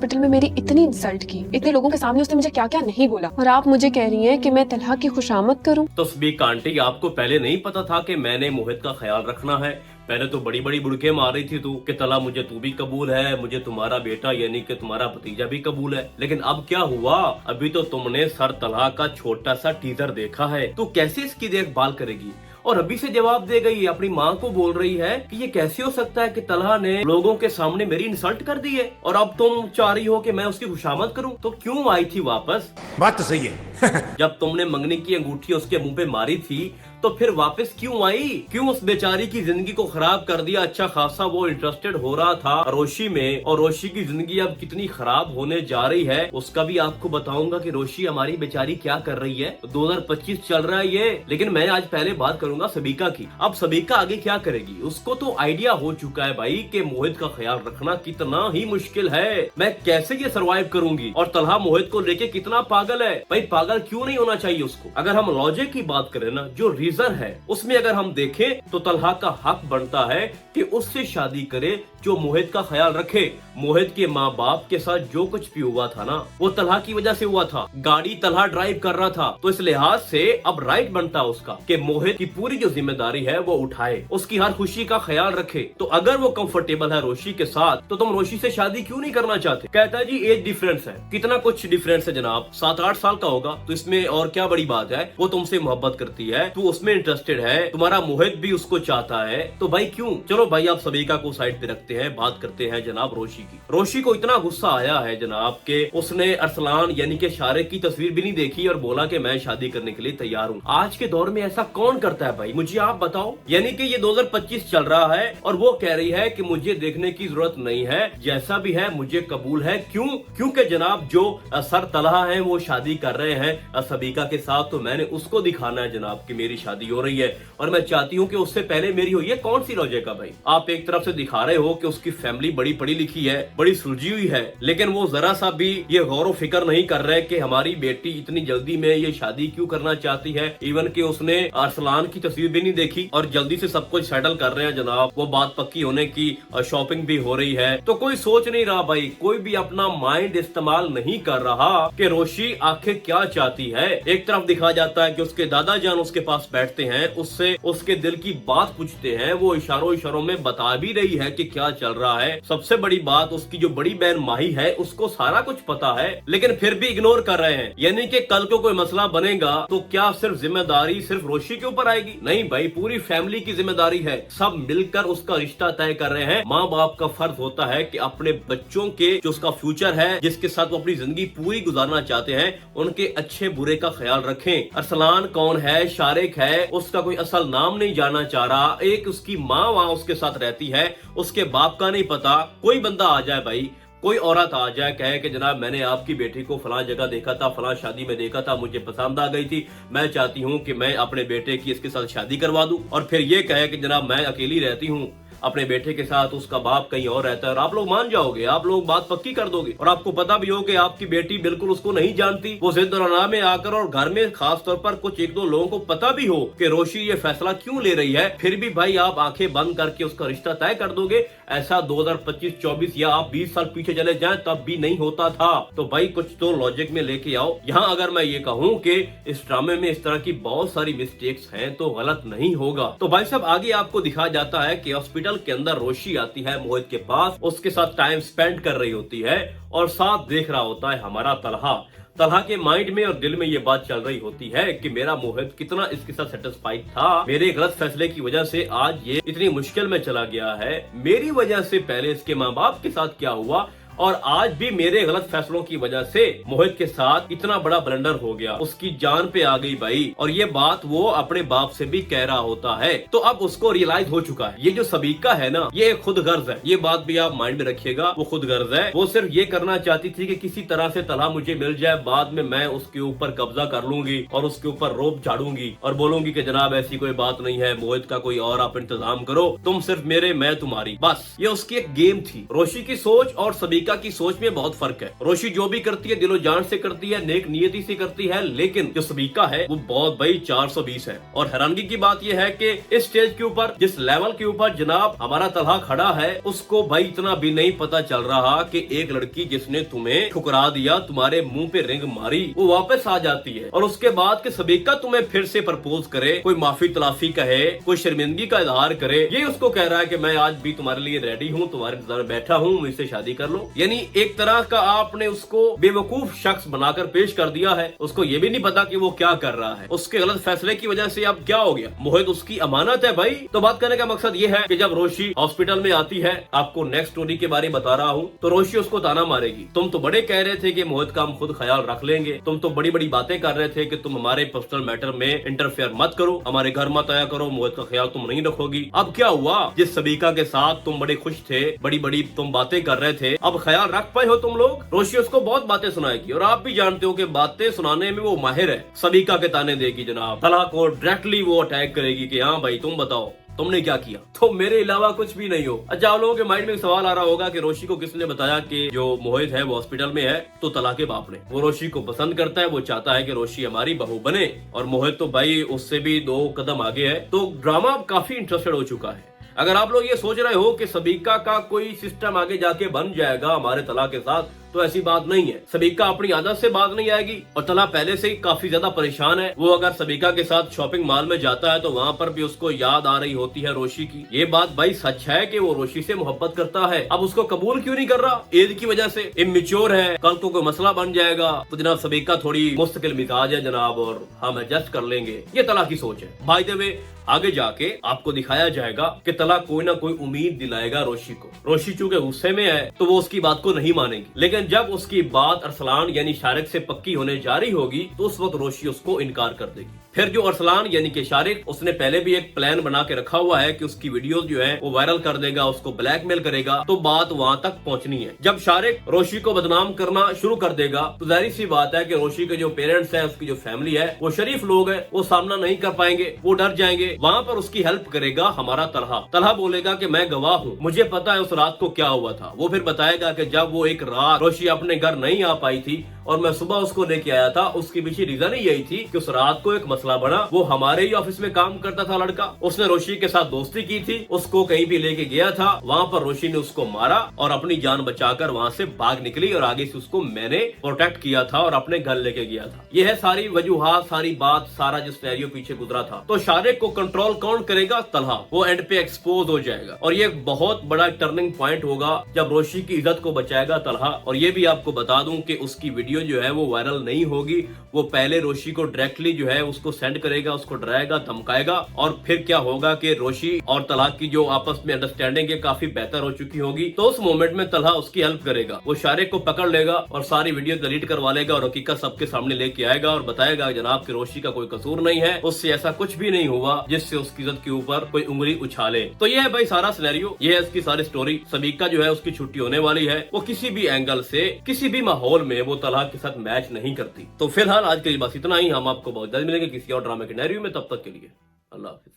Hospital में मेरी इतनी इंसल्ट की, इतने लोगों के सामने उसने मुझे क्या क्या नहीं बोला, और आप मुझे कह रही हैं कि मैं तलहा की खुशामद करूं। तो स्पीक आंटी, आपको पहले नहीं पता था कि मैंने मोहित का ख्याल रखना है? पहले तो बड़ी बड़ी बुड़के मार रही थी तू कि तला मुझे तू भी कबूल है, मुझे तुम्हारा बेटा यानी कि तुम्हारा भतीजा भी कबूल है। लेकिन अब क्या हुआ? अभी तो तुमने सर तलहा का छोटा सा टीजर देखा है, तो कैसे इसकी देखभाल करेगी? और अभी से जवाब दे गई, अपनी माँ को बोल रही है कि ये कैसे हो सकता है कि तलहा ने लोगों के सामने मेरी इंसल्ट कर दी है और अब तुम चाह रही हो कि मैं उसकी खुशामद करूं। तो क्यों आई थी वापस? बात तो सही है। जब तुमने मंगनी की अंगूठी उसके मुंह पे मारी थी तो फिर वापस क्यों आई? क्यों उस बेचारी की जिंदगी को खराब कर दिया? अच्छा खासा वो इंटरेस्टेड हो रहा था रोशी में, और रोशी की जिंदगी अब कितनी खराब होने जा रही है उसका भी आपको बताऊंगा कि रोशी हमारी बेचारी क्या कर रही है। 2025 चल रहा है ये, लेकिन मैं आज पहले बात करूंगा सबीका की। अब सबीका आगे क्या करेगी? उसको तो आइडिया हो चुका है भाई कि मोहित का ख्याल रखना कितना ही मुश्किल है, मैं कैसे ये सर्वाइव करूंगी। और तलहा मोहित को लेके कितना पागल है भाई, पागल क्यों नहीं होना चाहिए उसको। अगर हम लॉजिक की बात करें ना, जो रीजन है उसमें अगर हम देखें तो तलहा का हक बनता है कि उससे शादी करे जो मोहित का ख्याल रखे। मोहित के माँ बाप के साथ जो कुछ भी हुआ था ना, वो तलहा की वजह से हुआ था। गाड़ी तलहा ड्राइव कर रहा था, तो इस लिहाज से अब राइट बनता उसका कि मोहित की पूरी जो जिम्मेदारी है वो उठाए, उसकी हर खुशी का ख्याल रखे। तो अगर वो कंफर्टेबल है रोशी के साथ तो तुम रोशी से शादी क्यों नहीं करना चाहते? कहता है जी एज डिफरेंस है, कितना कुछ डिफरेंस है जनाब, 7-8 साल का होगा, तो इसमें और क्या बड़ी बात है। वो तुमसे मोहब्बत करती है, तू उसमें इंटरेस्टेड है, तुम्हारा मोहित भी उसको चाहता है, तो भाई क्यों? चलो भाई आप सबीका को साइड पे रखते हैं, बात करते हैं जनाब रोशी की। रोशी को इतना गुस्सा आया है जनाब के उसने अरसलान यानी कि शारिक की तस्वीर भी नहीं देखी और बोला कि मैं शादी करने के लिए तैयार हूँ। आज के दौर में ऐसा कौन करता है भाई, मुझे आप बताओ। यानी कि ये 2025 चल रहा है और वो कह रही है कि मुझे देखने की जरूरत नहीं है, जैसा भी है मुझे कबूल है। क्यों? क्योंकि जनाब जो सर तलहा है वो शादी कर रहे हैं सबीका के साथ, तो मैंने उसको दिखाना है जनाब कि मेरी शादी हो रही है और मैं चाहती हूँ कि उससे पहले मेरी हो। ये कौन सी लॉजिक है भाई? आप एक तरफ से दिखा रहे हो कि उसकी फैमिली बड़ी पढ़ी लिखी है, बड़ी सुलझी हुई है, लेकिन वो जरा सा भी ये गौर फिक्र नहीं कर रहे कि हमारी बेटी इतनी जल्दी में ये शादी क्यों करना चाहती है। इवन कि उसने अरसलान की तस्वीर भी नहीं देखी और जल्दी से सब कुछ सेटल कर रहे हैं जनाब। वो बात पक्की होने की, शॉपिंग भी हो रही है, तो कोई सोच नहीं रहा भाई, कोई भी अपना माइंड इस्तेमाल नहीं कर रहा कि रोशी आखिर क्या चाहती है। एक तरफ दिखा जाता है कि उसके दादा जान उसके पास बैठते हैं, उससे उसके दिल की बात पूछते हैं, वो इशारों इशारों में बता भी रही है कि क्या चल रहा है। सबसे बड़ी बात, उसकी जो बड़ी बहन माही है उसको सारा कुछ पता है, लेकिन फिर भी इग्नोर कर रहे हैं। यानी कि कल को कोई मसला बनेगा तो क्या सिर्फ जिम्मेदारी सिर्फ रोशी के ऊपर आएगी? नहीं भाई, पूरी फैमिली की जिम्मेदारी है, सब मिलकर उसका रिश्ता तय कर रहे हैं। माँ बाप का फर्ज होता है कि अपने बच्चों के जो उसका फ्यूचर है, जिसके साथ वो अपनी जिंदगी पूरी गुजारना चाहते हैं, उनके अच्छे बुरे का ख्याल रखें। अरसलान कौन है? शारिक है, उसका कोई असल नाम नहीं जानना चाह रहा। एक उसकी माँ वहाँ उसके साथ रहती है, उसके बाप का नहीं पता। कोई बंदा आ जाए भाई, कोई औरत आ जाए, कहे कि जनाब मैंने आपकी बेटी को फलां जगह देखा था, फलां शादी में देखा था, मुझे पसंद आ गई थी, मैं चाहती हूँ कि मैं अपने बेटे की इसके साथ शादी करवा दूं। और फिर ये कहे कि जनाब मैं अकेली रहती हूँ अपने बेटे के साथ, उसका बाप कहीं और रहता है, और आप लोग मान जाओगे, आप लोग बात पक्की कर दोगे। और आपको पता भी हो कि आपकी बेटी बिल्कुल उसको नहीं जानती, वो जिद और अना में आकर, और घर में खास तौर पर कुछ 1-2 लोगों को पता भी हो कि रोशी ये फैसला क्यों ले रही है, फिर भी भाई आप आंखें बंद करके उसका रिश्ता तय कर दोगे। ऐसा 2025-24 या आप 20 साल पीछे चले जाएं तब भी नहीं होता था। तो भाई कुछ तो लॉजिक में लेके आओ। यहाँ अगर मैं ये कहूँ कि इस ड्रामे में इस तरह की बहुत सारी मिस्टेक्स हैं तो गलत नहीं होगा। तो भाई साहब आगे आपको दिखाया जाता है कि हॉस्पिटल के अंदर रोशी आती है मोहित के पास, उसके साथ टाइम स्पेंड कर रही होती है और साथ देख रहा होता है हमारा तलहा। तलहा के माइंड में और दिल में ये बात चल रही होती है कि मेरा मोहित कितना इसके साथ सेटिस्फाइड था, मेरे गलत फैसले की वजह से आज ये इतनी मुश्किल में चला गया है, मेरी वजह से पहले इसके माँ बाप के साथ क्या हुआ और आज भी मेरे गलत फैसलों की वजह से मोहित के साथ इतना बड़ा ब्लंडर हो गया, उसकी जान पे आ गई भाई। और ये बात वो अपने बाप से भी कह रहा होता है। तो अब उसको रियलाइज हो चुका है, ये जो सबीका है ना, ये खुद गर्ज है, ये बात भी आप माइंड में रखिएगा, वो खुद गर्ज है। वो सिर्फ ये करना चाहती थी कि किसी तरह से तलहा मुझे मिल जाए, बाद में मैं उसके ऊपर कब्जा कर लूंगी और उसके ऊपर रोप झाड़ूंगी और बोलूंगी कि जनाब ऐसी कोई बात नहीं है, मोहित का कोई और आप इंतजाम करो, तुम सिर्फ मेरे मैं तुम्हारी, बस। ये उसकी एक गेम थी। रोशी की सोच और सबीका सबिका की सोच में बहुत फर्क है। रोशी जो भी करती है दिलो जान से करती है, नेक नियति से करती है, लेकिन जो सबिका है वो बहुत भाई 420 है। और हैरानगी की बात यह है कि इस स्टेज के ऊपर, जिस लेवल के ऊपर जनाब हमारा तलहा खड़ा है, उसको भाई इतना भी नहीं पता चल रहा कि एक लड़की जिसने तुम्हें ठुकरा दिया, तुम्हारे मुंह पे रिंग मारी, वो वापस आ जाती है। और उसके बाद कि सबिका तुम्हें फिर से प्रपोज करे, कोई माफी तलाफी कहे, कोई शर्मिंदगी का इजहार करे, ये उसको कह रहा है कि मैं आज भी तुम्हारे लिए रेडी हूँ, तुम्हारे इंतजार में बैठा हूँ, मुझसे शादी कर लो। यानी एक तरह का आपने उसको बेवकूफ शख्स बनाकर पेश कर दिया है। उसको ये भी नहीं पता कि वो क्या कर रहा है। उसके गलत फैसले की वजह से अब क्या हो गया, मोहित उसकी अमानत है भाई। तो बात करने का मकसद ये है कि जब रोशी हॉस्पिटल में आती है, आपको नेक्स्ट स्टोरी के बारे में बता रहा हूँ, तो रोशी उसको ताना मारेगी, तुम तो बड़े कह रहे थे कि मोहित का हम खुद ख्याल रख लेंगे, तुम तो बड़ी बड़ी बातें कर रहे थे कि तुम हमारे पर्सनल मैटर में इंटरफेयर मत करो, हमारे घर मत आया करो, मोहित का ख्याल तुम नहीं रखोगी। अब क्या हुआ, जिस सबिका के साथ तुम बड़े खुश थे, बड़ी बड़ी तुम बातें कर रहे थे, अब ख्याल रख पाए हो तुम लोग? रोशी उसको बहुत बातें सुनाएगी और आप भी जानते हो कि बातें सुनाने में वो माहिर है। सबिका के ताने देगी जनाब, तलहा को डायरेक्टली वो अटैक करेगी कि हाँ भाई तुम बताओ तुमने क्या किया, तो मेरे अलावा कुछ भी नहीं हो। अच्छा, आप लोगों के माइंड में एक सवाल आ रहा होगा कि रोशी को किसने बताया कि जो मोहित है वो हॉस्पिटल में है? तो तलहा के बाप ने। वो रोशी को पसंद करता है, वो चाहता है कि रोशी हमारी बहू बने, और मोहित तो भाई उससे भी 2 कदम आगे है। तो ड्रामा काफी इंटरेस्टेड हो चुका है। अगर आप लोग ये सोच रहे हो कि सबिका का कोई सिस्टम आगे जाके बन जाएगा हमारे तलहा के साथ, तो ऐसी बात नहीं है। सबिका अपनी आदत से बात नहीं आएगी, और तलहा पहले से ही काफी ज्यादा परेशान है। वो अगर सबिका के साथ शॉपिंग मॉल में जाता है तो वहाँ पर भी उसको याद आ रही होती है रोशी की। ये बात भाई सच है कि वो रोशी से मोहब्बत करता है। अब उसको कबूल क्यों नहीं कर रहा? एज की वजह से, इमेच्योर है, कल को कोई मसला बन जाएगा तो जनाब सबिका थोड़ी मुस्तकिल मिजाज है जनाब, और हम एडजस्ट कर लेंगे। ये तलहा की सोच है। बाय द वे, आगे जाके आपको दिखाया जाएगा कि तलहा कोई ना कोई उम्मीद दिलाएगा रोशी को। रोशी चूंकि गुस्से में है तो वो उसकी बात को नहीं मानेगी, लेकिन जब उसकी बात अरसलान यानी शारिक से पक्की होने जा रही होगी तो उस वक्त रोशी उसको इनकार कर देगी। फिर जो अरसलान यानी कि शारिक, उसने पहले भी एक प्लान बना के रखा हुआ है कि उसकी वीडियोस जो है वो वायरल कर देगा, उसको ब्लैकमेल करेगा। तो बात वहां तक पहुंचनी है। जब शारिक रोशी को बदनाम करना शुरू कर देगा तो जाहिर सी बात है कि रोशी के जो पेरेंट्स है, उसकी जो फैमिली है, वो शरीफ लोग है, वो सामना नहीं कर पाएंगे, वो डर जाएंगे। वहां पर उसकी हेल्प करेगा हमारा तलहा। तलहा बोलेगा कि मैं गवाह हूँ, मुझे पता है उस रात को क्या हुआ था। वो फिर बताएगा कि जब वो एक रात रोशी अपने घर नहीं आ पाई थी और मैं सुबह उसको लेके आया था, उसके पीछे रीजन ही यही थी कि उस रात को एक मसला बना। वो हमारे ही ऑफिस में काम करता था लड़का, उसने रोशी के साथ दोस्ती की थी, उसको कहीं भी लेके गया था, वहाँ पर रोशी ने उसको मारा और अपनी जान बचाकर वहाँ से भाग निकली, और आगे से उसको मैंने प्रोटेक्ट किया था और अपने घर लेके गया था। यह है सारी वजूहात, सारी बात, सारा जो सिनेरियो पीछे गुजरा था। तो शारिक को कंट्रोल कौन करेगा? तलहा। वो एंड पे एक्सपोज हो जाएगा, और ये बहुत बड़ा टर्निंग पॉइंट होगा जब रोशी की इज्जत को बचाएगा तलहा। और ये भी आपको बता दूं कि उसकी वीडियो जो है वो वायरल नहीं होगी। वो पहले रोशी को डायरेक्टली जो है उसको सेंड करेगा, उसको डराएगा, धमकाएगा, और फिर क्या होगा कि रोशी और तलहा की जो आपस में अंडरस्टैंडिंग है काफी बेहतर हो चुकी होगी। तो उस मोमेंट में तलहा उसकी हेल्प करेगा। वो शारिक को पकड़ लेगा और सारी वीडियो डिलीट करवा लेगा और हकीकत सबके सामने लेके आएगा और बताएगा जनाब कि रोशी का कोई कसूर नहीं है, उससे ऐसा कुछ भी नहीं हुआ जिससे उसकी इज्जत के ऊपर कोई उंगली उछाले। तो ये है भाई सारा सिनेरियो, ये है इसकी सारी स्टोरी। सबिका जो है उसकी छुट्टी होने वाली है। वो किसी भी एंगल से, किसी भी माहौल में वो तलहा के साथ मैच नहीं करती। तो फिलहाल आज के लिए बस इतना ही। हम आपको बहुत जल्द मिलेंगे किसी और ड्रामे के सिनेरियो में। तब तक के लिए अल्लाह हाफिज।